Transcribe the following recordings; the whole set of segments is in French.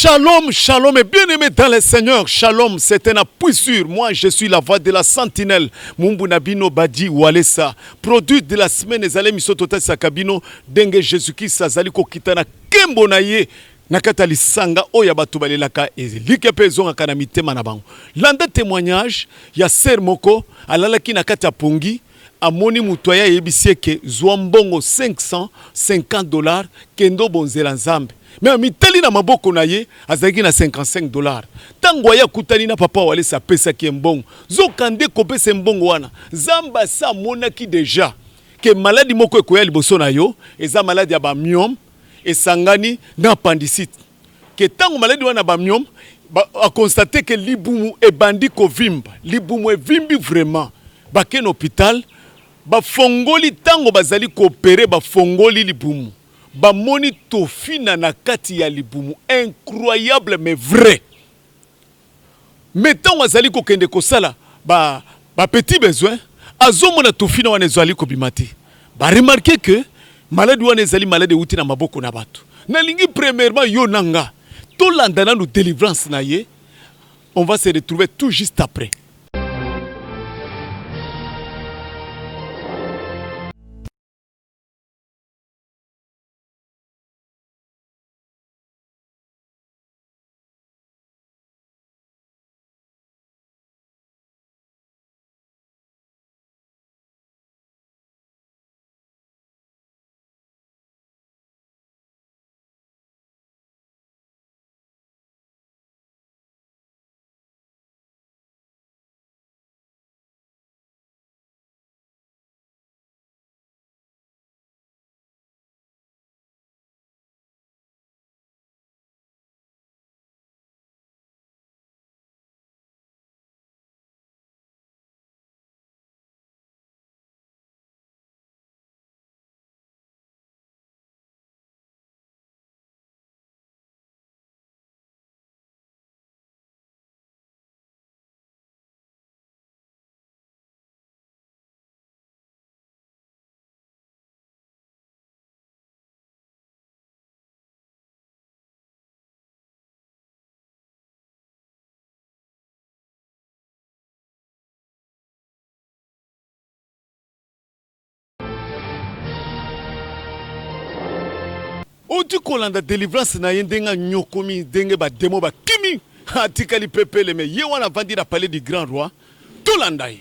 Shalom, shalom et bien-aimés dans le Seigneur. Shalom, c'est un appui sûr. Moi, je suis la voix de la sentinelle. Mumbu Nabino Badi Walesa. Produit de la semaine, Ezale Misotota Sakabino, Dengue Jésus-Christ, Azaliko Kitana, Kembonaye. Nakatali Sanga, Oya Batubalelaka, et Likepezon Akanamite Manabango. Landa témoignage, ya Ser Moko, Alalaki Nakata Pongi, Amoni Mutoya Ebisieke, Zouambongo $550, Kendo Bonzela Nzambe. Mais amitali na maboko na ye azaki na $55. Tango ya kutani na papa wale sa pesa ki mbongo. Zokande kopesa mbongo wana. Zamba sa monaki déjà que maladie moko ekoya liboso na yo, eza maladie ya ba myome esangani na appendicite. Que tango maladie wana ba myome a constaté que libumu ebandi ko vimba. Libumu evimbi vraiment. Ba ken hôpital ba fongoli tango bazali ko opérer ba fongoli libumu. Bamoni tofina na kati ya libumu incroyable mais vrai. Mettons azali ko kende ko sala ba petit besoin azomona tofina wana ezali ko bimati. Ba remarquer que maladie wana ezali maladie uti na maboko na bato. Na lingi premièrement yo nanga to landana nous délivrance na ye. On va se retrouver tout juste après. Oti kolanda délivrance na yendenga nyokomi denge ba demo ba kimi atikali pepele me ye wana vandi na palais du grand roi tolandai.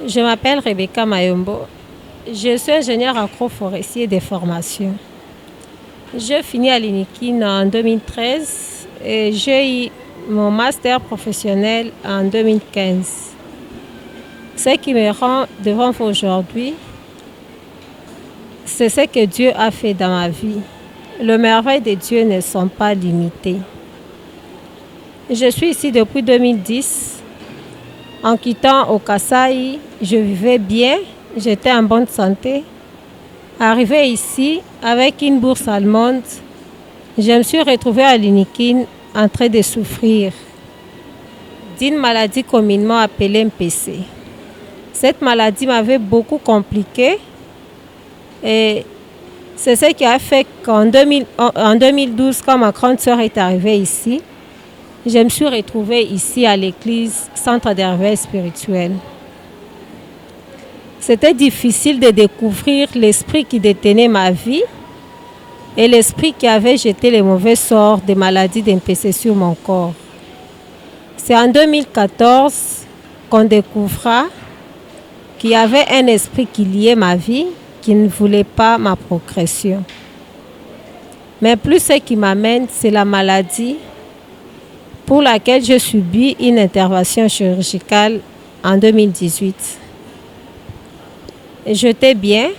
Je m'appelle Rebecca Mayombo. Je suis ingénieure agroforestier de formation. Je finis à l'INIKIN en 2013 et j'ai eu mon master professionnel en 2015. Ce qui me rend devant vous aujourd'hui, c'est ce que Dieu a fait dans ma vie. Les merveilles de Dieu ne sont pas limitées. Je suis ici depuis 2010. En quittant au Kasaï, je vivais bien, j'étais en bonne santé. Arrivé ici, avec une bourse allemande, je me suis retrouvée à l'INIKIN en train de souffrir d'une maladie communément appelée MPC. Cette maladie m'avait beaucoup compliquée et c'est ce qui a fait qu'en 2012, quand ma grande sœur est arrivée ici, je me suis retrouvée ici à l'église Centre de réveil spirituel. C'était difficile de découvrir l'esprit qui détenait ma vie et l'esprit qui avait jeté les mauvais sorts des maladies d'MPC sur mon corps. C'est en 2014 qu'on découvra qu'il y avait un esprit qui liait ma vie, qui ne voulait pas ma progression. Mais plus ce qui m'amène, c'est la maladie pour laquelle je subis une intervention chirurgicale en 2018. J'étais bien.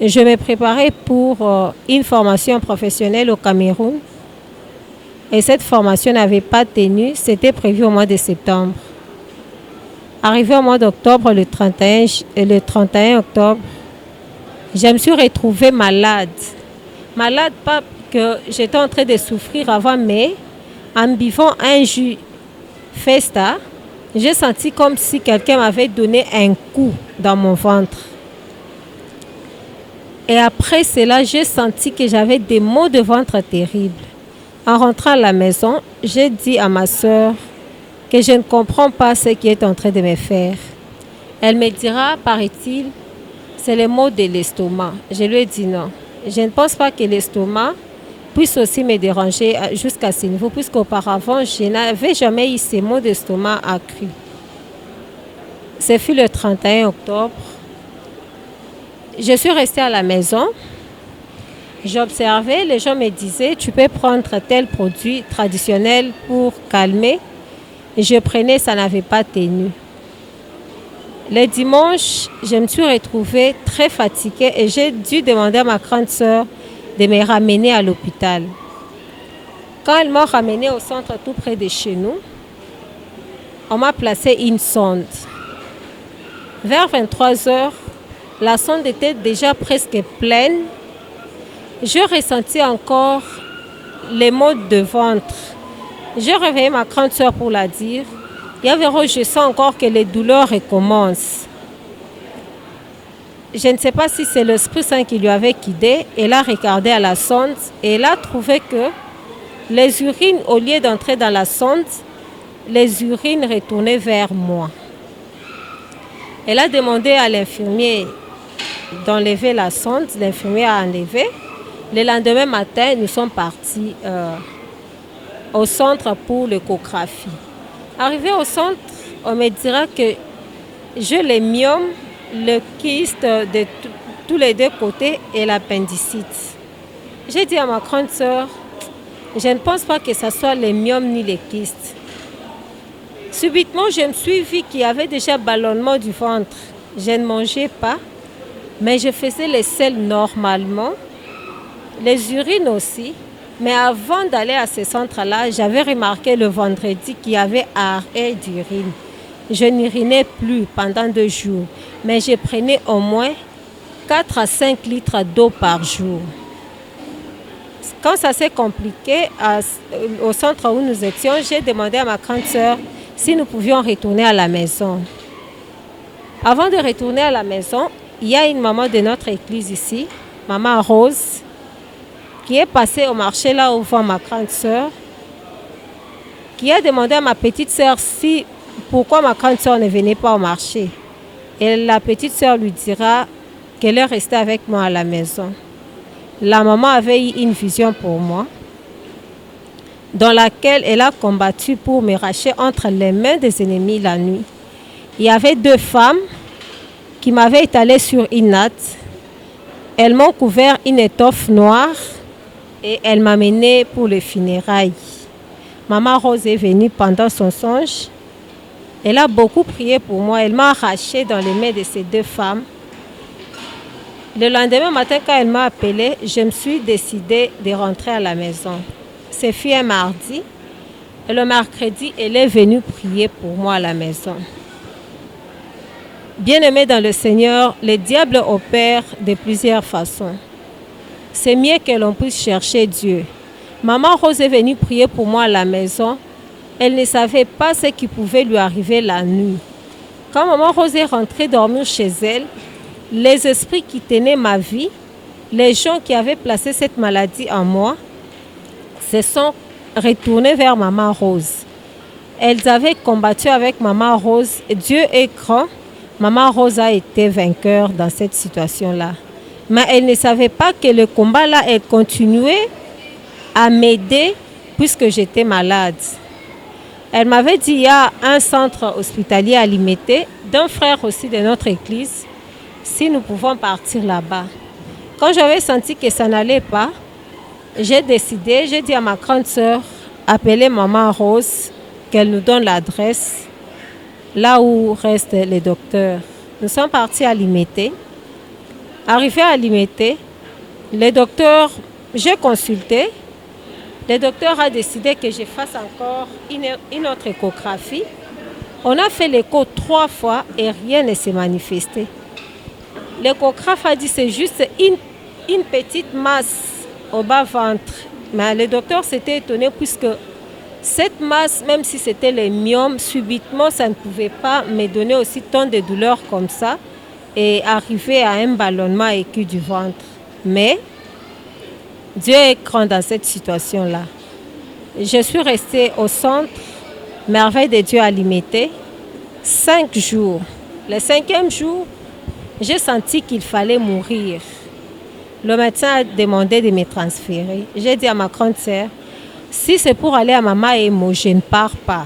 Je me préparais pour une formation professionnelle au Cameroun. Et cette formation n'avait pas tenu, c'était prévu au mois de septembre. Arrivé au mois d'octobre, le 31 octobre, je me suis retrouvée malade. Malade, pas que j'étais en train de souffrir avant, mais en buvant un jus Festa, j'ai senti comme si quelqu'un m'avait donné un coup dans mon ventre. Et après cela, j'ai senti que j'avais des maux de ventre terribles. En rentrant à la maison, j'ai dit à ma sœur que je ne comprends pas ce qui est en train de me faire. Elle me dira, paraît-il, c'est les maux de l'estomac. Je lui ai dit non. Je ne pense pas que l'estomac puisse aussi me déranger jusqu'à ce niveau, puisqu'auparavant, je n'avais jamais eu ces maux d'estomac accrus. Ce fut le 31 octobre. Je suis restée à la maison. J'observais, les gens me disaient, tu peux prendre tel produit traditionnel pour calmer. Je prenais, ça n'avait pas tenu. Le dimanche, je me suis retrouvée très fatiguée et j'ai dû demander à ma grande sœur de me ramener à l'hôpital. Quand elle m'a ramenée au centre tout près de chez nous, on m'a placé une sonde. Vers 23 heures, la sonde était déjà presque pleine. Je ressentis encore les maux de ventre. J'ai réveillé ma grande sœur pour la dire. Yavero, je sens encore que les douleurs recommencent. Je ne sais pas si c'est l'Esprit Saint qui lui avait guidé. Elle a regardé à la sonde et elle a trouvé que les urines, au lieu d'entrer dans la sonde, les urines retournaient vers moi. Elle a demandé à l'infirmier d'enlever la sonde. L'infirmier a enlevé. Le lendemain matin, nous sommes partis au centre pour l'échographie. Arrivé au centre, on me dira que j'ai les myomes, le kyste de tous les deux côtés et l'appendicite. J'ai dit à ma grande sœur, je ne pense pas que ce soit les myomes ni les kystes. Subitement, je me suis vue qu'il y avait déjà ballonnement du ventre. Je ne mangeais pas, mais je faisais les selles normalement, les urines aussi. Mais avant d'aller à ce centre-là, j'avais remarqué le vendredi qu'il y avait arrêt d'urine. Je n'urinais plus pendant 2 jours, mais je prenais au moins 4 à 5 litres d'eau par jour. Quand ça s'est compliqué, au centre où nous étions, j'ai demandé à ma grande sœur si nous pouvions retourner à la maison. Avant de retourner à la maison, il y a une maman de notre église ici, maman Rose, qui est passée au marché là où voit ma grande sœur, qui a demandé à ma petite sœur pourquoi ma grande sœur ne venait pas au marché. Et la petite sœur lui dira qu'elle est restée avec moi à la maison. La maman avait eu une vision pour moi, dans laquelle elle a combattu pour me racher entre les mains des ennemis la nuit. Il y avait 2 femmes qui m'avaient étalée sur une natte. Elles m'ont couvert une étoffe noire et elle m'a menée pour les funérailles. Maman Rose est venue pendant son songe. Elle a beaucoup prié pour moi. Elle m'a arraché dans les mains de ces 2 femmes. Le lendemain matin, quand elle m'a appelée, je me suis décidée de rentrer à la maison. Ce fut un mardi. Et le mercredi, elle est venue prier pour moi à la maison. Bien-aimés dans le Seigneur, le diable opère de plusieurs façons. C'est mieux que l'on puisse chercher Dieu. Maman Rose est venue prier pour moi à la maison. Elle ne savait pas ce qui pouvait lui arriver la nuit. Quand maman Rose est rentrée dormir chez elle, les esprits qui tenaient ma vie, les gens qui avaient placé cette maladie en moi, se sont retournés vers maman Rose. Elles avaient combattu avec maman Rose. Dieu est grand. Maman Rose a été vainqueur dans cette situation-là. Mais elle ne savait pas que le combat-là, elle continuait à m'aider puisque j'étais malade. Elle m'avait dit, il y a un centre hospitalier à Limité, d'un frère aussi de notre église, si nous pouvons partir là-bas. Quand j'avais senti que ça n'allait pas, j'ai dit à ma grande sœur, appelez maman Rose, qu'elle nous donne l'adresse, là où restent les docteurs. Nous sommes partis à Limité. Arrivé à Limité, le docteur, j'ai consulté. Le docteur a décidé que je fasse encore une autre échographie. On a fait l'écho 3 fois et rien ne s'est manifesté. L'échographe a dit que c'est juste une petite masse au bas-ventre. Mais le docteur s'était étonné puisque cette masse, même si c'était les myomes, subitement, ça ne pouvait pas me donner aussi tant de douleurs comme ça et arriver à un ballonnement aigu du ventre. Mais Dieu est grand dans cette situation-là. Je suis restée au centre Merveille de Dieu à Limité 5 jours. Le 5e jour, j'ai senti qu'il fallait mourir. Le médecin a demandé de me transférer. J'ai dit à ma grande sœur, si c'est pour aller à Mama Emo, je ne pars pas.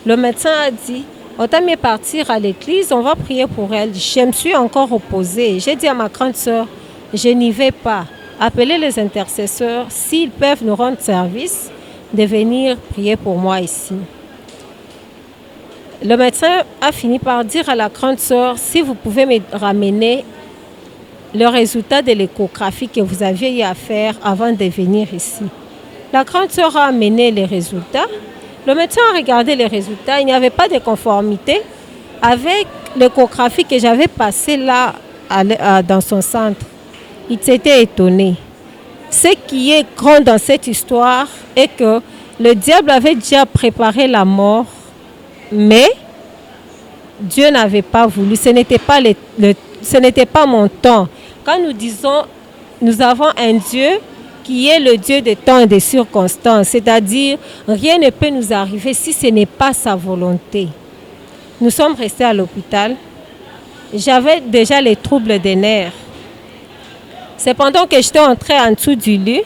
Le médecin a dit, autant mieux partir à l'église, on va prier pour elle. Je me suis encore opposée. J'ai dit à ma grande sœur, je n'y vais pas. Appelez les intercesseurs, s'ils peuvent nous rendre service, de venir prier pour moi ici. Le médecin a fini par dire à la grande sœur, si vous pouvez me ramener le résultat de l'échographie que vous aviez eu à faire avant de venir ici. La grande sœur a amené les résultats. Le médecin a regardé les résultats. Il n'y avait pas de conformité avec l'échographie que j'avais passée là dans son centre. Il s'était étonné. Ce qui est grand dans cette histoire est que le diable avait déjà préparé la mort, mais Dieu n'avait pas voulu. Ce n'était pas mon temps. Quand nous disons, nous avons un Dieu qui est le Dieu des temps et des circonstances, c'est-à-dire rien ne peut nous arriver si ce n'est pas sa volonté. Nous sommes restés à l'hôpital. J'avais déjà les troubles des nerfs. C'est pendant que j'étais entrée en dessous du lit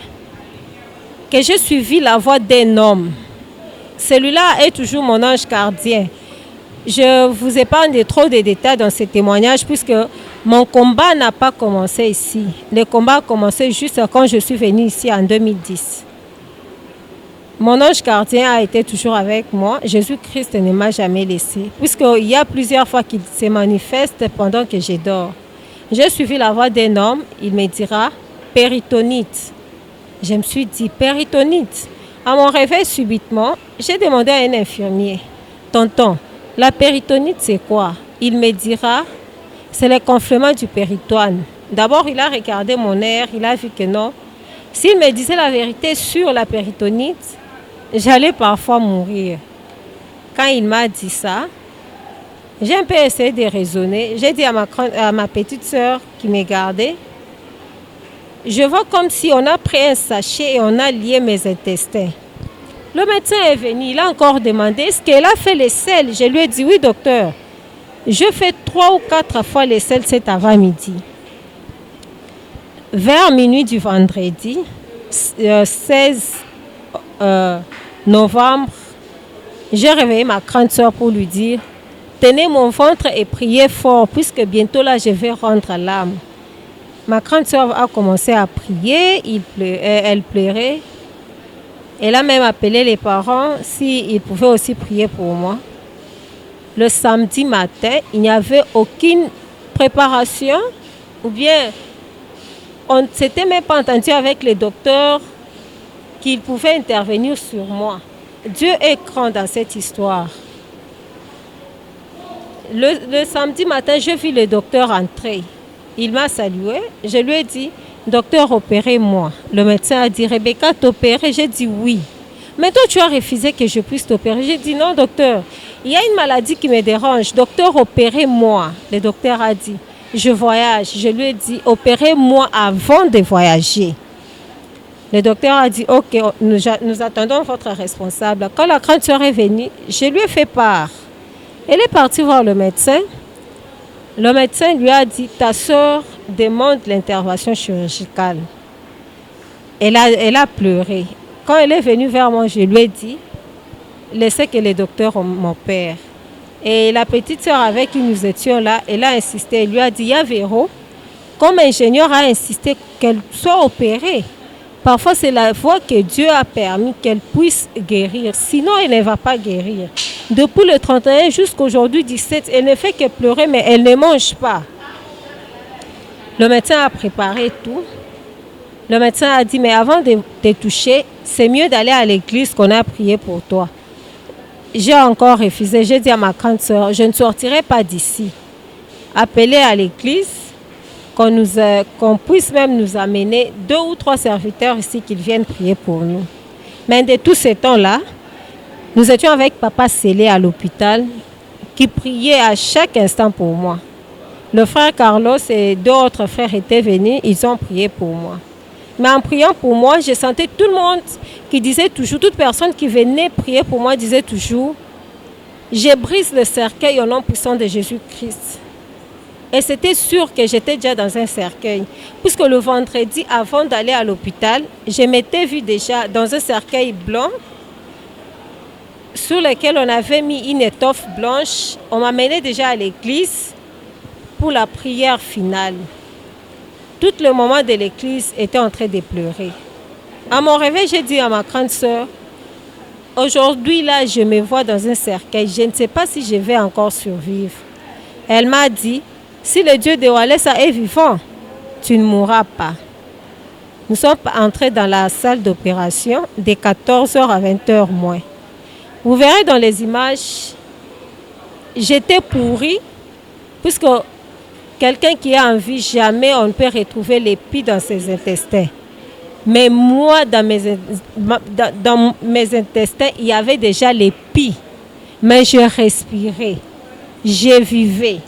que j'ai suivi la voix d'un homme. Celui-là est toujours mon ange gardien. Je vous épargne trop de détails dans ce témoignage puisque mon combat n'a pas commencé ici. Le combat a commencé juste quand je suis venue ici en 2010. Mon ange gardien a été toujours avec moi. Jésus-Christ ne m'a jamais laissé puisqu'il y a plusieurs fois qu'il se manifeste pendant que je dors. J'ai suivi la voix d'un homme, il me dira péritonite. Je me suis dit péritonite. À mon réveil subitement, j'ai demandé à un infirmier, tonton, la péritonite c'est quoi? Il me dira, c'est le gonflement du péritoine. D'abord il a regardé mon air, il a vu que non. S'il me disait la vérité sur la péritonite, j'allais parfois mourir. Quand il m'a dit ça, j'ai un peu essayé de raisonner. J'ai dit à ma petite sœur qui me gardait, je vois comme si on a pris un sachet et on a lié mes intestins. Le médecin est venu, il a encore demandé, est-ce qu'elle a fait les selles? Je lui ai dit, oui docteur, je fais 3 ou 4 fois les selles cet avant-midi. Vers minuit du vendredi, 16 novembre, j'ai réveillé ma grande sœur pour lui dire, tenez mon ventre et priez fort, puisque bientôt là, je vais rendre l'âme. Ma grande sœur a commencé à prier, elle pleurait. Elle a même appelé les parents s'ils pouvaient aussi prier pour moi. Le samedi matin, il n'y avait aucune préparation, ou bien on ne s'était même pas entendu avec les docteurs qu'ils pouvaient intervenir sur moi. Dieu est grand dans cette histoire. Le samedi matin, je vis le docteur entrer. Il m'a salué. Je lui ai dit, docteur, opérez-moi. Le médecin a dit, Rebecca, t'opérer? J'ai dit oui. Mais toi, tu as refusé que je puisse t'opérer. J'ai dit, non, docteur, il y a une maladie qui me dérange. Docteur, opérez-moi. Le docteur a dit, je voyage. Je lui ai dit, opérez-moi avant de voyager. Le docteur a dit, ok, nous attendons votre responsable. Quand la grande sœur est venue, je lui ai fait part. Elle est partie voir le médecin. Le médecin lui a dit, ta sœur demande l'intervention chirurgicale. Elle a pleuré. Quand elle est venue vers moi, je lui ai dit, laissez que les docteurs m'opèrent. Et la petite sœur avec qui nous étions là, elle a insisté. Elle lui a dit, il y a Véro, comme ingénieur a insisté qu'elle soit opérée. Parfois, c'est la fois que Dieu a permis qu'elle puisse guérir. Sinon, elle ne va pas guérir. Depuis le 31 jusqu'à aujourd'hui 17, elle ne fait que pleurer, mais elle ne mange pas. Le médecin a préparé tout. Le médecin a dit, mais avant de te toucher, c'est mieux d'aller à l'église qu'on a prié pour toi. J'ai encore refusé. J'ai dit à ma grande sœur, je ne sortirai pas d'ici. Appelez à l'église, qu'on puisse même nous amener 2 ou 3 serviteurs ici qui viennent prier pour nous. Mais de tous ces temps-là, nous étions avec Papa Célé à l'hôpital qui priait à chaque instant pour moi. Le frère Carlos et deux autres frères étaient venus, ils ont prié pour moi. Mais en priant pour moi, je sentais tout le monde qui disait toujours, toute personne qui venait prier pour moi disait toujours, je brise le cercueil au nom puissant de Jésus-Christ. Et c'était sûr que j'étais déjà dans un cercueil. Puisque le vendredi, avant d'aller à l'hôpital, je m'étais vue déjà dans un cercueil blanc sur lequel on avait mis une étoffe blanche. On m'amenait déjà à l'église pour la prière finale. Tout le moment de l'église était en train de pleurer. À mon réveil, j'ai dit à ma grande sœur, aujourd'hui, là, je me vois dans un cercueil. Je ne sais pas si je vais encore survivre. Elle m'a dit, si le Dieu de Walesa est vivant, tu ne mourras pas. Nous sommes entrés dans la salle d'opération de 14h à 20h moins. Vous verrez dans les images, j'étais pourrie, puisque quelqu'un qui est en vie, jamais on ne peut retrouver les pis dans ses intestins. Mais moi, dans mes intestins, il y avait déjà les pis. Mais je respirais, je vivais.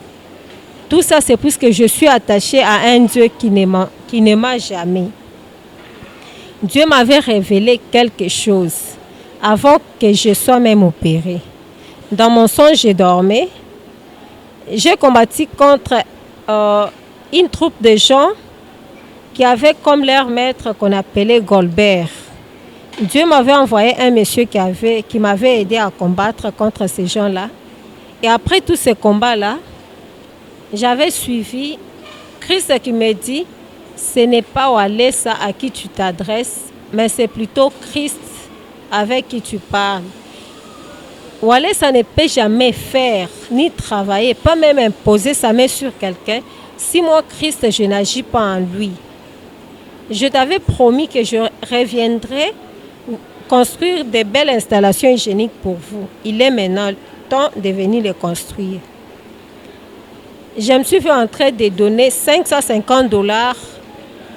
Tout ça, c'est puisque je suis attachée à un Dieu qui ne m'a jamais. Dieu m'avait révélé quelque chose avant que je sois même opérée. Dans mon songe, je dormais. J'ai combattu contre une troupe de gens qui avaient comme leur maître qu'on appelait Goldberg. Dieu m'avait envoyé un monsieur qui m'avait aidé à combattre contre ces gens-là. Et après tous ces combats-là, j'avais suivi Christ qui me dit, ce n'est pas Walesa à qui tu t'adresses, mais c'est plutôt Christ avec qui tu parles. Walesa ne peut jamais faire ni travailler, pas même imposer sa main sur quelqu'un, si moi, Christ, je n'agis pas en lui. Je t'avais promis que je reviendrai construire de belles installations hygiéniques pour vous. Il est maintenant temps de venir les construire. Je me suis fait en train de donner $550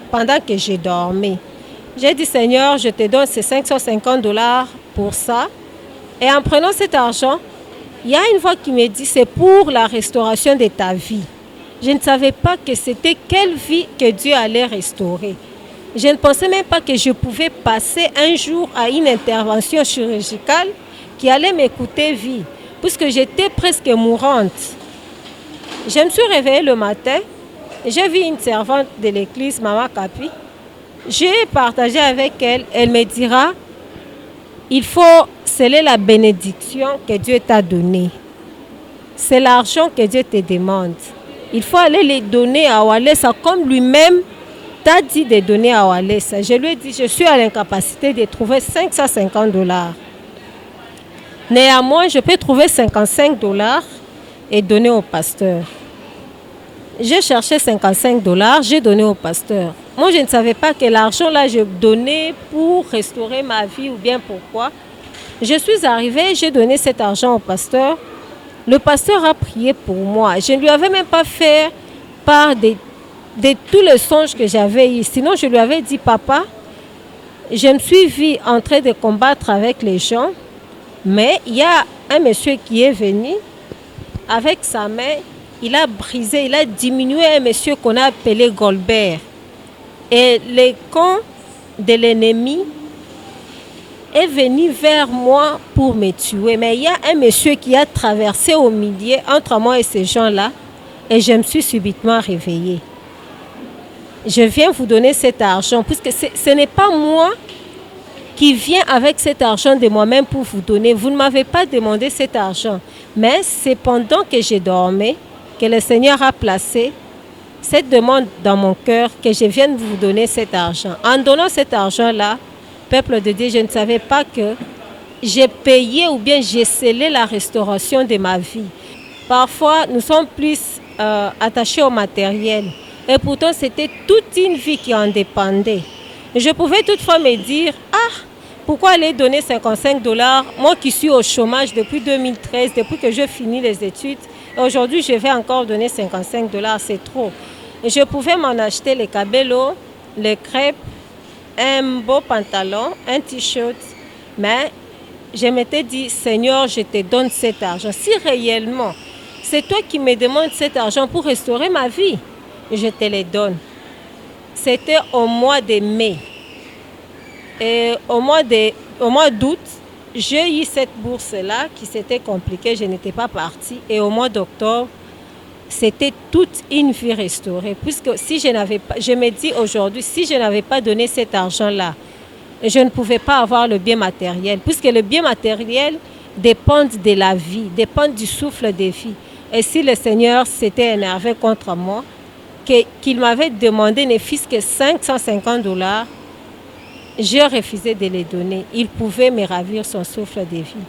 pendant que j'ai dormi. J'ai dit, Seigneur, je te donne ces $550 pour ça. Et en prenant cet argent, il y a une voix qui me dit, c'est pour la restauration de ta vie. Je ne savais pas que c'était quelle vie que Dieu allait restaurer. Je ne pensais même pas que je pouvais passer un jour à une intervention chirurgicale qui allait m'écouter vie, puisque j'étais presque mourante. Je me suis réveillée le matin, j'ai vu une servante de l'église, Maman Kapi. J'ai partagé avec elle, elle me dira, il faut sceller la bénédiction que Dieu t'a donnée. C'est l'argent que Dieu te demande. Il faut aller les donner à Walesa comme lui-même t'a dit de donner à Walesa. Je lui ai dit, je suis à l'incapacité de trouver $550. Néanmoins, je peux trouver $55 et donner au pasteur. J'ai cherché $55, j'ai donné au pasteur. Moi, je ne savais pas que l'argent là, je donnais pour restaurer ma vie ou bien pourquoi. Je suis arrivée, j'ai donné cet argent au pasteur. Le pasteur a prié pour moi. Je ne lui avais même pas fait part de tous les songes que j'avais eus. Sinon, je lui avais dit, papa, je me suis vue en train de combattre avec les gens, mais il y a un monsieur qui est venu avec sa main. Il a brisé, il a diminué un monsieur qu'on a appelé Goldberg. Et le camp de l'ennemi est venu vers moi pour me tuer. Mais il y a un monsieur qui a traversé au milieu entre moi et ces gens-là. Et je me suis subitement réveillée. Je viens vous donner cet argent, puisque ce n'est pas moi qui viens avec cet argent de moi-même pour vous donner. Vous ne m'avez pas demandé cet argent. Mais c'est pendant que je dormais que le Seigneur a placé cette demande dans mon cœur, que je vienne vous donner cet argent. En donnant cet argent-là, peuple de Dieu, je ne savais pas que j'ai payé ou bien j'ai scellé la restauration de ma vie. Parfois, nous sommes plus attachés au matériel. Et pourtant, c'était toute une vie qui en dépendait. Je pouvais toutefois me dire, pourquoi aller donner $55, moi qui suis au chômage depuis 2013, depuis que je finis les études. Aujourd'hui, je vais encore donner $55, c'est trop. Et je pouvais m'en acheter les cabellos, les crêpes, un beau pantalon, un t-shirt. Mais je m'étais dit, Seigneur, je te donne cet argent. Si réellement c'est toi qui me demandes cet argent pour restaurer ma vie. Je te les donne. C'était au mois de mai. Et au mois d'août, j'ai eu cette bourse-là qui s'était compliquée, je n'étais pas partie. Et au mois d'octobre, c'était toute une vie restaurée. Puisque si je n'avais pas, je me dis aujourd'hui, si je n'avais pas donné cet argent-là, je ne pouvais pas avoir le bien matériel. Puisque le bien matériel dépend de la vie, dépend du souffle de vie. Et si le Seigneur s'était énervé contre moi, qu'il m'avait demandé ne fût-ce que $550, j'ai refusé de les donner. Il pouvait me ravir son souffle de vie.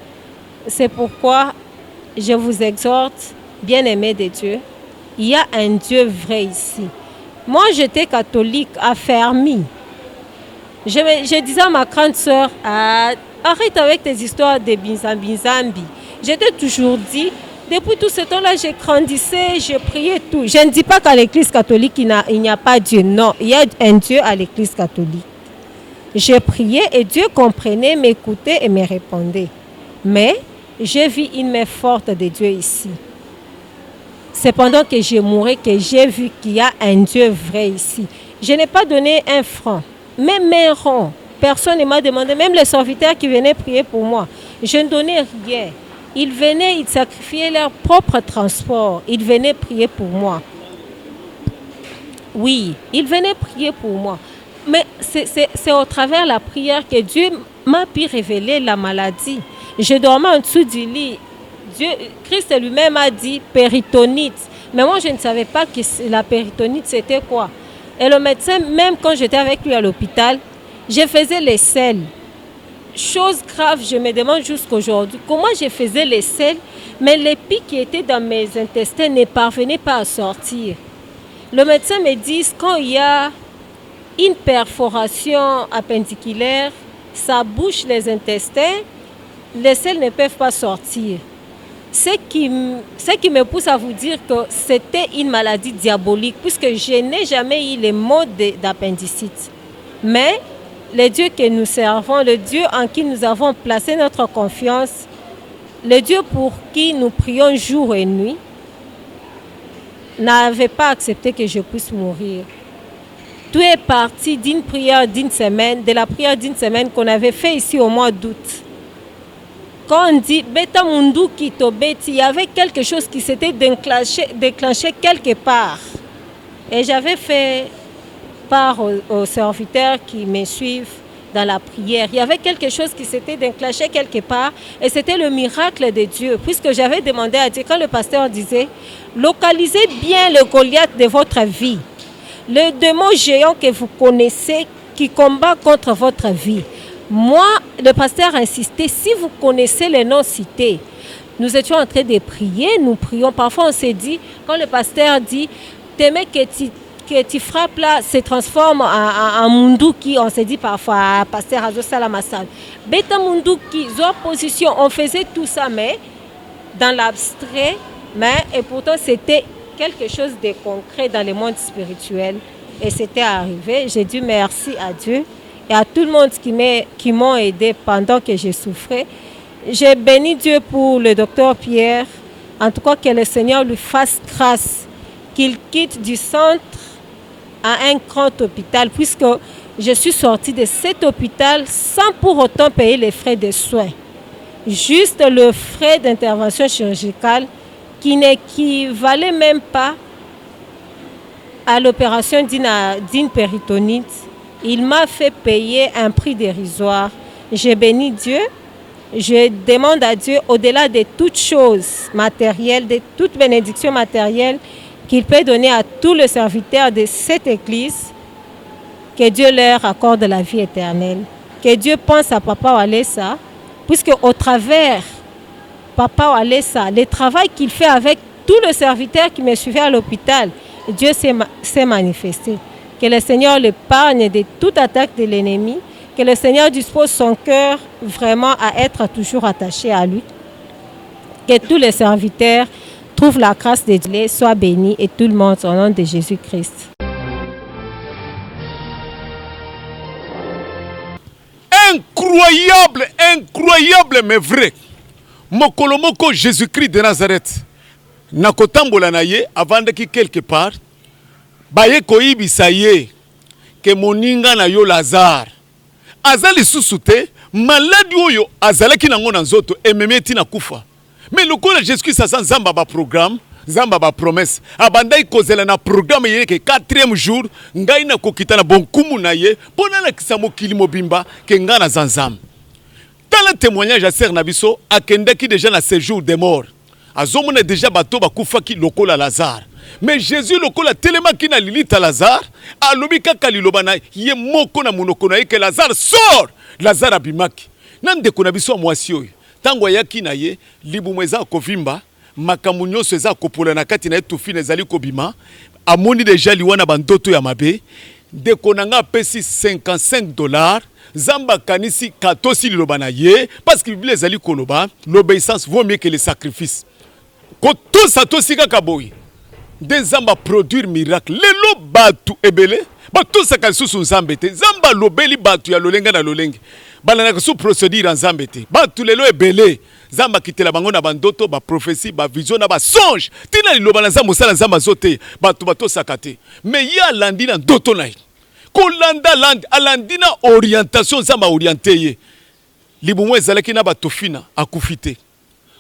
C'est pourquoi je vous exhorte, bien-aimés de Dieu, il y a un Dieu vrai ici. Moi, j'étais catholique, affermie. Je disais à ma grande sœur, arrête avec tes histoires de binzambi. Je t'ai toujours dit, depuis tout ce temps-là, je grandissais, je priais tout. Je ne dis pas qu'à l'église catholique, il n'y a pas Dieu. Non, il y a un Dieu à l'église catholique. Je priais et Dieu comprenait, m'écoutait et me répondait. Mais j'ai vu une main forte de Dieu ici. C'est pendant que je mourais que j'ai vu qu'il y a un Dieu vrai ici. Je n'ai pas donné un franc, même un rond. Personne ne m'a demandé, même les serviteurs qui venaient prier pour moi. Je ne donnais rien. Ils venaient, ils sacrifiaient leur propre transport. Ils venaient prier pour moi. Oui, ils venaient prier pour moi. Mais c'est au travers de la prière que Dieu m'a pu révéler la maladie. Je dormais en dessous du lit. Christ lui-même a dit péritonite. Mais moi, je ne savais pas que la péritonite, c'était quoi. Et le médecin, même quand j'étais avec lui à l'hôpital, je faisais les selles. Chose grave, je me demande jusqu'aujourd'hui, comment je faisais les selles, mais les pics qui étaient dans mes intestins ne parvenaient pas à sortir. Le médecin me dit, quand il y a une perforation appendiculaire, ça bouche les intestins, les selles ne peuvent pas sortir. Ce qui me pousse à vous dire que c'était une maladie diabolique, puisque je n'ai jamais eu les maux d'appendicite. Mais le Dieu que nous servons, le Dieu en qui nous avons placé notre confiance, le Dieu pour qui nous prions jour et nuit, n'avait pas accepté que je puisse mourir. Tout est parti d'une prière d'une semaine, de la prière d'une semaine qu'on avait fait ici au mois d'août. Quand on dit Beta Mundu Kitobeti, il y avait quelque chose qui s'était déclenché quelque part. Et j'avais fait part aux serviteurs qui me suivent dans la prière. Il y avait quelque chose qui s'était déclenché quelque part et c'était le miracle de Dieu. Puisque j'avais demandé à Dieu, quand le pasteur disait, localisez bien le Goliath de votre vie. Le démon géant que vous connaissez qui combat contre votre vie. Moi, le pasteur insistait, si vous connaissez les noms cités, nous étions en train de prier, nous prions. Parfois, on s'est dit, quand le pasteur dit, t'aimes que tu frappes là, se transforme en Munduki, on s'est dit parfois, pasteur Azo Salamassal. Beta Munduki, position, on faisait tout ça, mais dans l'abstrait, et pourtant c'était quelque chose de concret dans le monde spirituel. Et c'était arrivé. J'ai dit merci à Dieu et à tout le monde qui m'ont aidé pendant que je souffrais. J'ai béni Dieu pour le docteur Pierre. En tout cas, que le Seigneur lui fasse grâce, qu'il quitte du centre à un grand hôpital, puisque je suis sortie de cet hôpital sans pour autant payer les frais de soins. Juste le frais d'intervention chirurgicale qui n'équivalait même pas à l'opération d'une péritonite. Il m'a fait payer un prix dérisoire. J'ai béni Dieu. Je demande à Dieu, au-delà de toutes choses matérielles, de toute bénédiction matérielle, qu'il peut donner à tous les serviteurs de cette église, que Dieu leur accorde la vie éternelle. Que Dieu pense à Papa Walesa, puisque au travers Papa Walesa, le travail qu'il fait avec tous les serviteurs qui me suivaient à l'hôpital, Dieu s'est manifesté. Que le Seigneur l'épargne de toute attaque de l'ennemi, que le Seigneur dispose son cœur vraiment à être toujours attaché à lui. Que tous les serviteurs trouvent la grâce de Dieu, soient bénis et tout le monde au nom de Jésus-Christ. Incroyable mais vrai. Mokolomoko Jésus-Christ de Nazareth. na kotambola na ye avandaki quelque part baye koyibisa ye ke moninga na yo Lazare aza lisusu te maladi oyo azalaki nango na nzoto ememi tina kufa mais lokola Jésus-Christ aza nzamba ba programme nzamba ba promesse abandai kozela na programme ye ke 4e jour ngai na kokita na bonkumu na ye pona la kisa mokili mobimba ke nga na zanzam. Dans le témoignage à Ser Nabiso akendaki déjà na séjour des morts azomona déjà bato bakufaki lokola Lazare. Mais Jésus lokola telema ki na lilita Lazare alobi kaka liloba na ye moko na monoko na ye ke Lazare sort. Lazare abimaki nande kona biso mwasi oyo tango yaki na ye libumu eza kovimba makambo nyonso eza kopola na kati na ye tufina ezali kobima amoni déjà liwana bandoto ya mabe ndeko nanga apesi $55 zamba kanisi katosi liloba na ye parce que Bible ezali koloba l'obéissance vaut mieux que le sacrifice kotosa tosika kaboyi de zamba produire miracle lelo batu ebele batosaka lisusu nzambe te zamba lobeli batu ya lolenga na lolenge balanaka su procédure nzambe te batu lelo ebele zamba kitela bango na bandoto ba prophétie ba vision na ba songe tina liloba na nzambe osala nzamba zote batu batosaka te mais ya landi na ndoto na ye kolanda land alandina orientation nzamba orienté ye libumu ezalaki na batofina akufite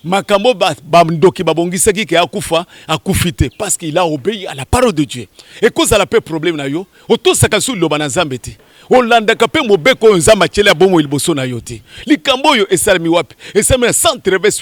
makambo bandoki babongisaki ke akufa akufite parce qu'il a obéi à la parole de Dieu et cause à la paix problème na yo otosaka su liloba na nzambe te olandaka pe mobeko oyo nzambe atieli abomo liboso na yo te likambo oyo esalami wapi esalami na centre réveil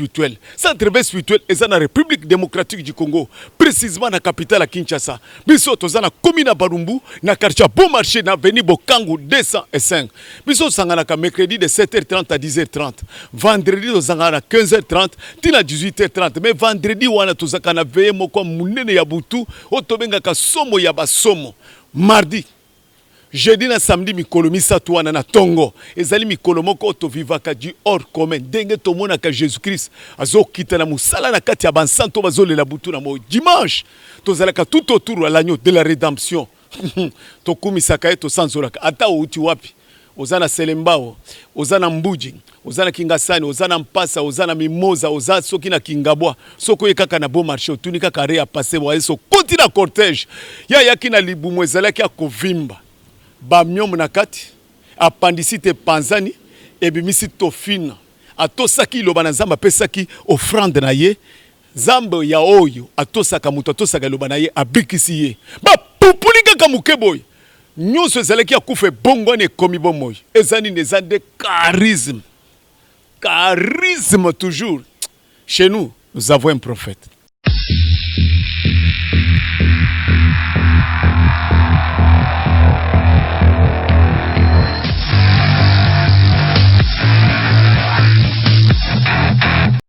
spirituel eza na République démocratique du Congo précisément na capitale ya Kinshasa biso toza na commune ya Barumbu na quartier Bon Marché na avenue Bokangu 205 biso tosanganaka mercredi de 7h30 à 10h30 vendredi tozangana na 15h30 tina 18h30 mais vendredi wana tozaka na veye moko munene ya butu otobengaka somo ya basomo mardi jeudi na samedi mikolo misatu wana na tongo ezali mikolo moko otovivaka du hors commun ndenge tomonaka Jésus-Christ azokita na musala na kati ya bansanto bazolela butu na mo dimanche tozalaka tout autour de l'agneau de la rédemption tokumisaka ye tosanzolaka ata outi wapi ozana Selembao ozana Mbuji ozana Kingasani ozana Mpasa ozana Mimoza ozana soki na Kingabwa soko ye kaka na Bon Marché otuni kaka re ya passer wa eso koti na cortège ya yaki na libumu ezalaki ya kovimba bamyom na kati appendicite panzani ebimisi tofina atosaki loba na nzamba pesaki offrande na ye nzambe ya oyo atosaka muto atosaka loba na ye abikisi ye bapupuli kaka mukeboy nyonso ezalaki akufa ebongwani ekomi bomoyi ezani neza de charisme toujours chez nous avons un prophète.